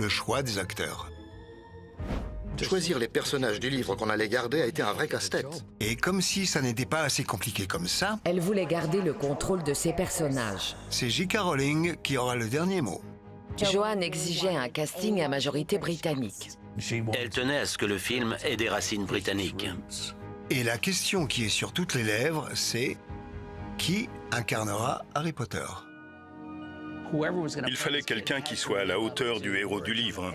le choix des acteurs. Choisir les personnages du livre qu'on allait garder a été un vrai casse-tête. Et comme si ça n'était pas assez compliqué comme ça, Elle voulait garder le contrôle de ses personnages. c'est J.K. Rowling qui aura le dernier mot. Joanne exigeait un casting à majorité britannique. Elle tenait à ce que le film ait des racines britanniques. Et la question qui est sur toutes les lèvres, c'est qui incarnera Harry Potter? Il fallait quelqu'un qui soit à la hauteur du héros du livre.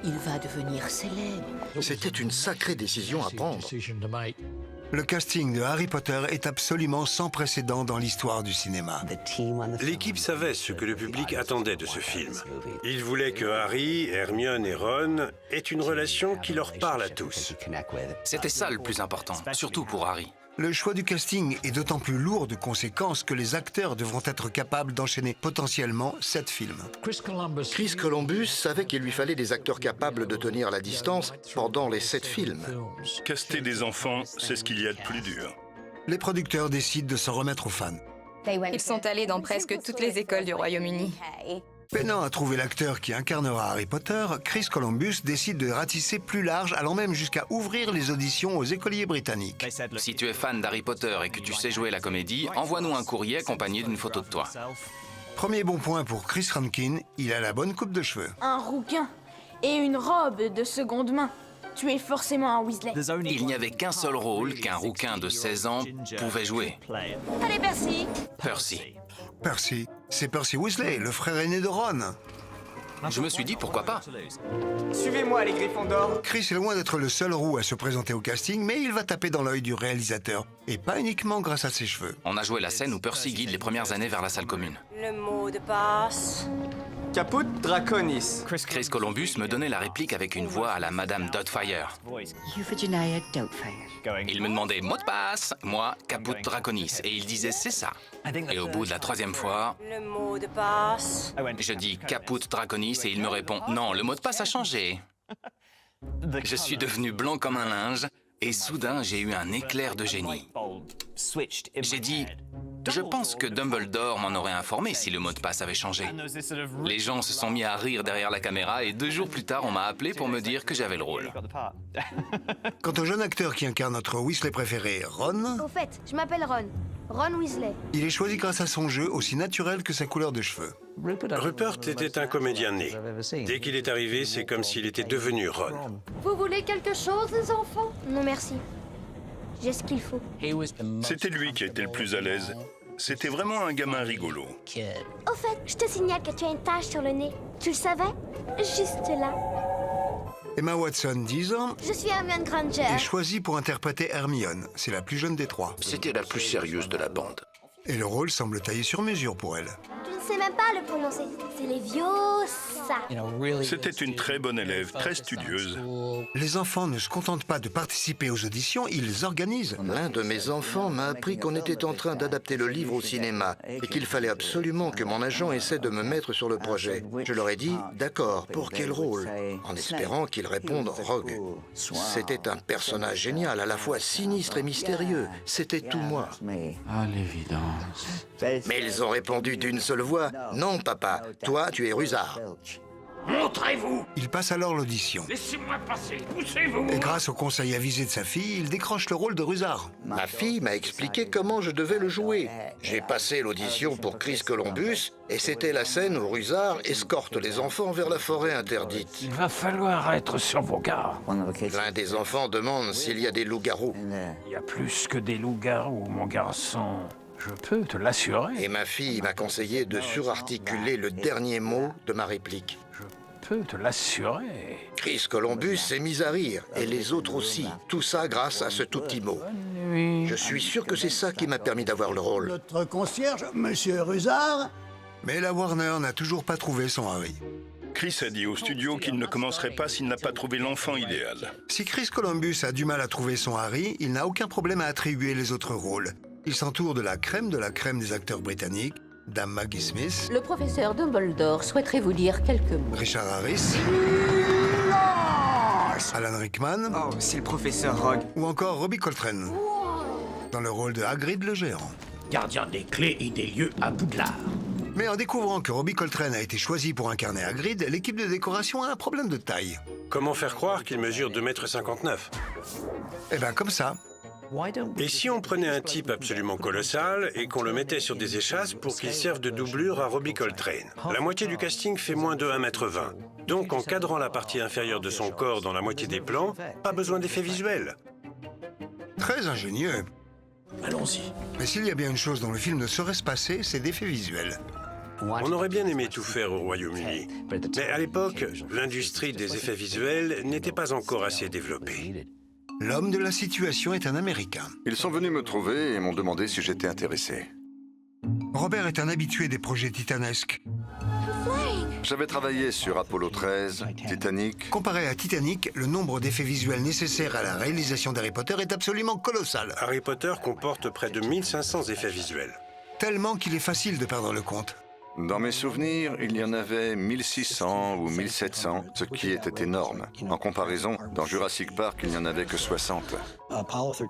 Il va devenir célèbre. C'était une sacrée décision à prendre. Le casting de Harry Potter est absolument sans précédent dans l'histoire du cinéma. L'équipe savait ce que le public attendait de ce film. Ils voulaient que Harry, Hermione et Ron aient une relation qui leur parle à tous. C'était ça le plus important, surtout pour Harry. Le choix du casting est d'autant plus lourd de conséquences que les acteurs devront être capables d'enchaîner potentiellement 7 films. Chris Columbus savait qu'il lui fallait des acteurs capables de tenir la distance pendant les 7 films. Caster des enfants, c'est ce qu'il y a de plus dur. Les producteurs décident de s'en remettre aux fans. Ils sont allés dans presque toutes les écoles du Royaume-Uni. Peinant à trouver l'acteur qui incarnera Harry Potter, Chris Columbus décide de ratisser plus large, allant même jusqu'à ouvrir les auditions aux écoliers britanniques. Si tu es fan d'Harry Potter et que tu sais jouer la comédie, envoie-nous un courrier accompagné d'une photo de toi. Premier bon point pour Chris Rankin, il a la bonne coupe de cheveux. Un rouquin et une robe de seconde main. Tu es forcément un Weasley. Il n'y avait qu'un seul rôle qu'un rouquin de 16 ans pouvait jouer. Allez, Percy. Percy. Percy, c'est Percy Weasley, le frère aîné de Ron. Je me suis dit pourquoi pas. Suivez-moi les Gryffondors. Chris est loin d'être le seul roux à se présenter au casting, mais il va taper dans l'œil du réalisateur. Et pas uniquement grâce à ses cheveux. On a joué la scène où Percy guide les premières années vers la salle commune. Le mot de passe. Caput Draconis. Chris Columbus me donnait la réplique avec une voix à la Madame Doubtfire. Euphigenia Doubtfire. Il me demandait mot de passe, moi, Caput Draconis, et il disait c'est ça. Et au bout de la 3e fois, Le mot de passe. je dis Caput Draconis et il me répond non, le mot de passe a changé. Je suis devenu blanc comme un linge et soudain j'ai eu un éclair de génie. J'ai dit je pense que Dumbledore m'en aurait informé si le mot de passe avait changé. Les gens se sont mis à rire derrière la caméra et 2 jours plus tard, on m'a appelé pour me dire que j'avais le rôle. Quant au jeune acteur qui incarne notre Weasley préféré, Ron, Au fait, je m'appelle Ron. Ron Weasley. il est choisi grâce à son jeu aussi naturel que sa couleur de cheveux. Rupert était un comédien né. Dès qu'il est arrivé, c'est comme s'il était devenu Ron. Vous voulez quelque chose, les enfants? Non, merci. J'ai ce qu'il faut. C'était lui qui était le plus à l'aise. C'était vraiment un gamin rigolo. Au fait, je te signale que tu as une tache sur le nez. Tu le savais? Juste là. Emma Watson, 10 ans, Je suis Hermione Granger. est choisie pour interpréter Hermione. C'est la plus jeune des 3. C'était la plus sérieuse de la bande. Et le rôle semble taillé sur mesure pour elle. Tu ne sais même pas le prononcer. C'est Leviosa. C'était une très bonne élève, très studieuse. Les enfants ne se contentent pas de participer aux auditions, ils organisent. L'un de mes enfants m'a appris qu'on était en train d'adapter le livre au cinéma et qu'il fallait absolument que mon agent essaie de me mettre sur le projet. Je leur ai dit « D'accord, pour quel rôle ?» en espérant qu'ils répondent « Rogue ». C'était un personnage génial, à la fois sinistre et mystérieux. C'était tout moi. À l'évidence. Mais ils ont répondu d'une seule voix « Non, papa, toi, tu es Rusard ». Montrez-vous! Il passe alors l'audition. Laissez-moi passer, poussez-vous! Et grâce au conseil avisé de sa fille, il décroche le rôle de Rusard. Ma fille m'a expliqué comment je devais le jouer. J'ai passé l'audition pour Chris Columbus et c'était la scène où Rusard escorte les enfants vers la forêt interdite. Il va falloir être sur vos gardes. L'un des enfants demande s'il y a des loups-garous. Il y a plus que des loups-garous, mon garçon. Je peux te l'assurer. Et ma fille m'a conseillé de surarticuler le dernier mot de ma réplique. Je peux te l'assurer. Chris Columbus s'est mis à rire, et les autres aussi. Tout ça grâce à ce tout petit mot. Je suis sûr que c'est ça qui m'a permis d'avoir le rôle. Notre concierge, Monsieur Rusard. Mais la Warner n'a toujours pas trouvé son Harry. Chris a dit au studio qu'il ne commencerait pas s'il n'a pas trouvé l'enfant idéal. Si Chris Columbus a du mal à trouver son Harry, il n'a aucun problème à attribuer les autres rôles. Il s'entoure de la crème des acteurs britanniques, Dame Maggie Smith, Le professeur Dumbledore souhaiterait vous dire quelques mots. Richard Harris, Alan Rickman, Oh, c'est le professeur Rogue. ou encore Robbie Coltrane, dans le rôle de Hagrid le géant. Gardien des clés et des lieux à Poudlard. Mais en découvrant que Robbie Coltrane a été choisi pour incarner Hagrid, l'équipe de décoration a un problème de taille. Comment faire croire qu'il mesure 2,59 m? Eh ben comme ça. Et si on prenait un type absolument colossal et qu'on le mettait sur des échasses pour qu'il serve de doublure à Robbie Coltrane? La moitié du casting fait moins de 1,20 m. Donc en cadrant la partie inférieure de son corps dans la moitié des plans, pas besoin d'effets visuels. Très ingénieux. Allons-y. Mais s'il y a bien une chose dont le film ne saurait se passer, c'est d'effets visuels. On aurait bien aimé tout faire au Royaume-Uni. Mais à l'époque, l'industrie des effets visuels n'était pas encore assez développée. L'homme de la situation est un Américain. Ils sont venus me trouver et m'ont demandé si j'étais intéressé. Robert est un habitué des projets titanesques. J'avais travaillé sur Apollo 13, Titanic. Comparé à Titanic, le nombre d'effets visuels nécessaires à la réalisation d'Harry Potter est absolument colossal. Harry Potter comporte près de 1500 effets visuels. Tellement qu'il est facile de perdre le compte. Dans mes souvenirs, il y en avait 1600 ou 1700, ce qui était énorme. En comparaison, dans Jurassic Park, il n'y en avait que 60.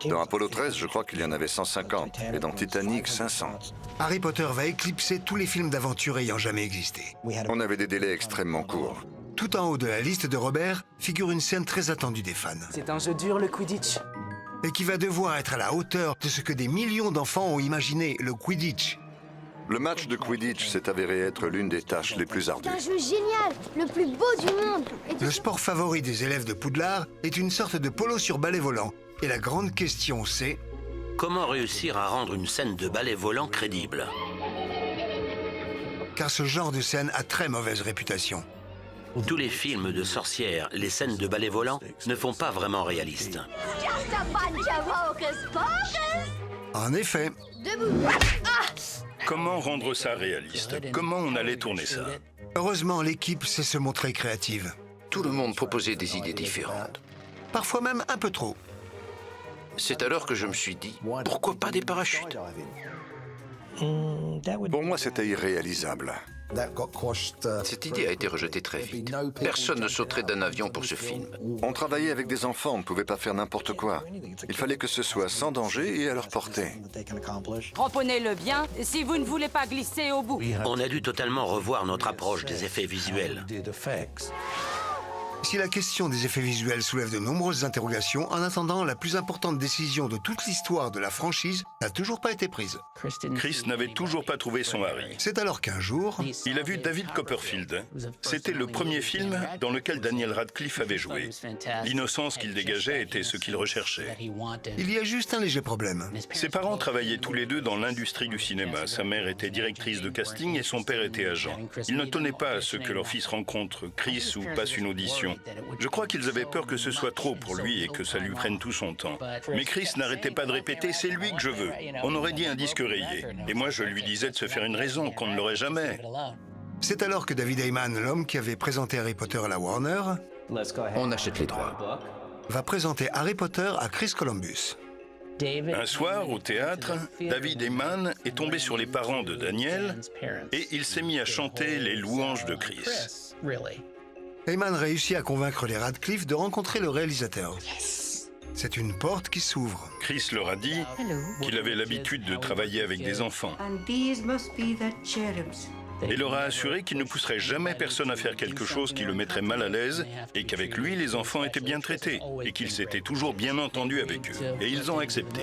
Dans Apollo 13, je crois qu'il y en avait 150, et dans Titanic, 500. Harry Potter va éclipser tous les films d'aventure ayant jamais existé. On avait des délais extrêmement courts. Tout en haut de la liste de Robert figure une scène très attendue des fans. C'est un jeu dur, le Quidditch. Et qui va devoir être à la hauteur de ce que des millions d'enfants ont imaginé, le Quidditch. Le match de Quidditch s'est avéré être l'une des tâches les plus ardues. C'est un jeu génial, le plus beau du monde. Le sport favori des élèves de Poudlard est une sorte de polo sur balai volant. Et la grande question, c'est... Comment réussir à rendre une scène de balai volant crédible? Car ce genre de scène a très mauvaise réputation. Tous les films de sorcières, les scènes de balai volant ne font pas vraiment réalistes. En effet. Debout. Comment rendre ça réaliste? Comment on allait tourner ça? Heureusement, l'équipe sait se montrer créative. Tout le monde proposait des idées différentes. Parfois même un peu trop. C'est alors que je me suis dit, pourquoi pas des parachutes? Pour moi, c'était irréalisable. Cette idée a été rejetée très vite. Personne ne sauterait d'un avion pour ce film. On travaillait avec des enfants, on ne pouvait pas faire n'importe quoi. Il fallait que ce soit sans danger et à leur portée. Cramponnez-le bien si vous ne voulez pas glisser au bout. On a dû totalement revoir notre approche des effets visuels. Si la question des effets visuels soulève de nombreuses interrogations, en attendant, la plus importante décision de toute l'histoire de la franchise n'a toujours pas été prise. Chris n'avait toujours pas trouvé son Harry. C'est alors qu'un jour... Il a vu David Copperfield. C'était le premier film dans lequel Daniel Radcliffe avait joué. L'innocence qu'il dégageait était ce qu'il recherchait. Il y a juste un léger problème. Ses parents travaillaient tous les deux dans l'industrie du cinéma. Sa mère était directrice de casting et son père était agent. Ils ne tenaient pas à ce que leur fils rencontre Chris ou passe une audition. Je crois qu'ils avaient peur que ce soit trop pour lui et que ça lui prenne tout son temps. Mais Chris n'arrêtait pas de répéter « c'est lui que je veux ». On aurait dit un disque rayé. Et moi, je lui disais de se faire une raison qu'on ne l'aurait jamais. C'est alors que David Heyman, l'homme qui avait présenté Harry Potter à la Warner, on achète les droits, va présenter Harry Potter à Chris Columbus. Un soir, au théâtre, David Heyman est tombé sur les parents de Daniel et il s'est mis à chanter les louanges de Chris. Heyman réussit à convaincre les Radcliffe de rencontrer le réalisateur. C'est une porte qui s'ouvre. Chris leur a dit qu'il avait l'habitude de travailler avec des enfants. Et leur a assuré qu'il ne pousserait jamais personne à faire quelque chose qui le mettrait mal à l'aise et qu'avec lui, les enfants étaient bien traités et qu'il s'était toujours bien entendu avec eux. Et ils ont accepté.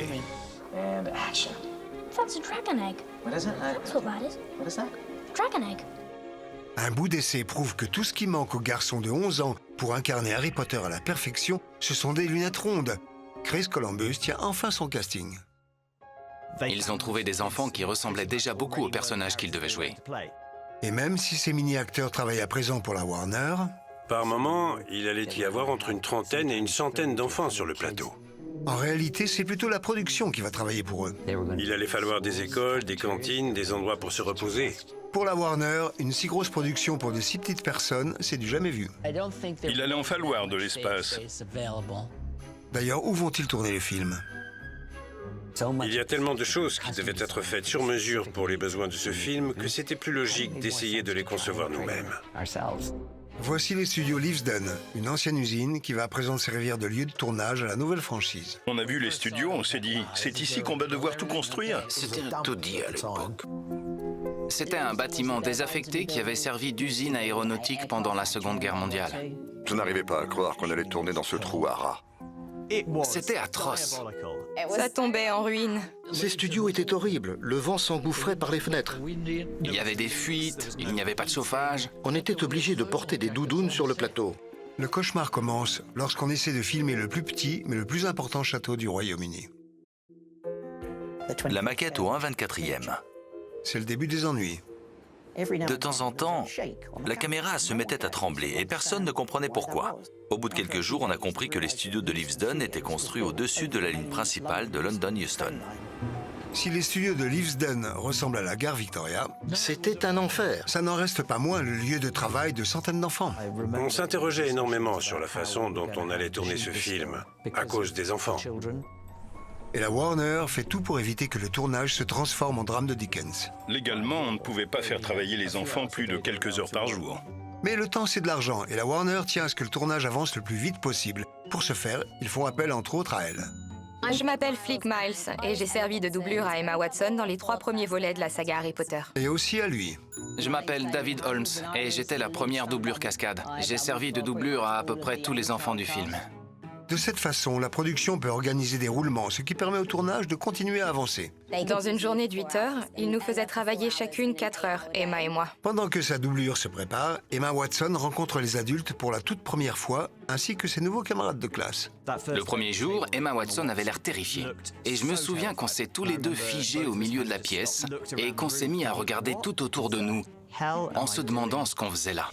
That's a dragon egg. What is it? That's what that is. What is that? Dragon egg. Un bout d'essai prouve que tout ce qui manque au garçon de 11 ans pour incarner Harry Potter à la perfection, ce sont des lunettes rondes. Chris Columbus tient enfin son casting. Ils ont trouvé des enfants qui ressemblaient déjà beaucoup au personnage qu'ils devaient jouer. Et même si ces mini-acteurs travaillent à présent pour la Warner... Par moment, il allait y avoir entre une trentaine et une centaine d'enfants sur le plateau. En réalité, c'est plutôt la production qui va travailler pour eux. Il allait falloir des écoles, des cantines, des endroits pour se reposer. Pour la Warner, une si grosse production pour de si petites personnes, c'est du jamais vu. Il allait en falloir de l'espace. D'ailleurs, où vont-ils tourner les films? Il y a tellement de choses qui devaient être faites sur mesure pour les besoins de ce film que c'était plus logique d'essayer de les concevoir nous-mêmes. Voici les studios Leavesden, une ancienne usine qui va à présent servir de lieu de tournage à la nouvelle franchise. On a vu les studios, on s'est dit, c'est ici qu'on va devoir tout construire. C'était un taudis à l'époque. C'était un bâtiment désaffecté qui avait servi d'usine aéronautique pendant la Seconde Guerre mondiale. Je n'arrivais pas à croire qu'on allait tourner dans ce trou à rats. C'était atroce. Ça tombait en ruine. Ces studios étaient horribles. Le vent s'engouffrait par les fenêtres. Il y avait des fuites, il n'y avait pas de chauffage. On était obligé de porter des doudounes sur le plateau. Le cauchemar commence lorsqu'on essaie de filmer le plus petit mais le plus important château du Royaume-Uni. La maquette au 1/24e. C'est le début des ennuis. De temps en temps, la caméra se mettait à trembler et personne ne comprenait pourquoi. Au bout de quelques jours, on a compris que les studios de Leavesden étaient construits au-dessus de la ligne principale de London Euston. Si les studios de Leavesden ressemblent à la gare Victoria, c'était un enfer. Ça n'en reste pas moins le lieu de travail de centaines d'enfants. On s'interrogeait énormément sur la façon dont on allait tourner ce film, à cause des enfants. Et la Warner fait tout pour éviter que le tournage se transforme en drame de Dickens. Légalement, on ne pouvait pas faire travailler les enfants plus de quelques heures par jour. Mais le temps, c'est de l'argent, et la Warner tient à ce que le tournage avance le plus vite possible. Pour ce faire, ils font appel entre autres à elle. Je m'appelle Flick Miles et j'ai servi de doublure à Emma Watson dans les 3 premiers volets de la saga Harry Potter. Et aussi à lui. Je m'appelle David Holmes et j'étais la première doublure cascade. J'ai servi de doublure à peu près tous les enfants du film. De cette façon, la production peut organiser des roulements, ce qui permet au tournage de continuer à avancer. Dans une journée de 8 heures, il nous faisait travailler chacune 4 heures, Emma et moi. Pendant que sa doublure se prépare, Emma Watson rencontre les adultes pour la toute première fois, ainsi que ses nouveaux camarades de classe. Le premier jour, Emma Watson avait l'air terrifiée. Et je me souviens qu'on s'est tous les deux figés au milieu de la pièce et qu'on s'est mis à regarder tout autour de nous, en se demandant ce qu'on faisait là.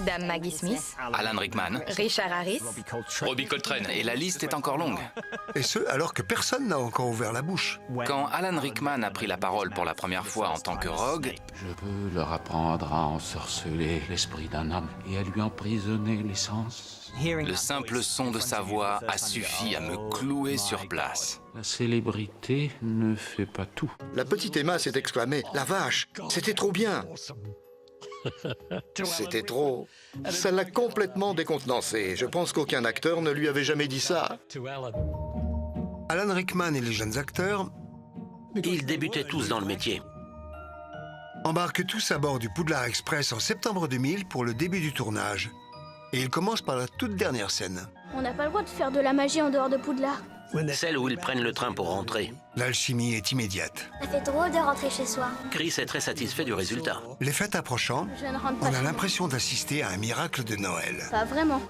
Dame Maggie Smith, Alan Rickman, Richard Harris, Robbie Coltrane, et la liste est encore longue. Et ce, alors que personne n'a encore ouvert la bouche. Quand Alan Rickman a pris la parole pour la première fois en tant que Rogue, je peux leur apprendre à ensorceler l'esprit d'un homme et à lui emprisonner les sens. Le simple son de sa voix a suffi à me clouer sur place. La célébrité ne fait pas tout. La petite Emma s'est exclamée « La vache, c'était trop bien !» C'était trop. Ça l'a complètement décontenancé. Je pense qu'aucun acteur ne lui avait jamais dit ça. Alan Rickman et les jeunes acteurs... Ils débutaient tous dans le métier. Embarquent tous à bord du Poudlard Express en septembre 2000 pour le début du tournage. Et ils commencent par la toute dernière scène. On n'a pas le droit de faire de la magie en dehors de Poudlard. Celle où ils prennent le train pour rentrer. L'alchimie est immédiate. Ça fait drôle de rentrer chez soi. Chris est très satisfait du résultat. Les fêtes approchant, Je ne rentre pas on a chez moi. l'impression d'assister à un miracle de Noël. Pas vraiment.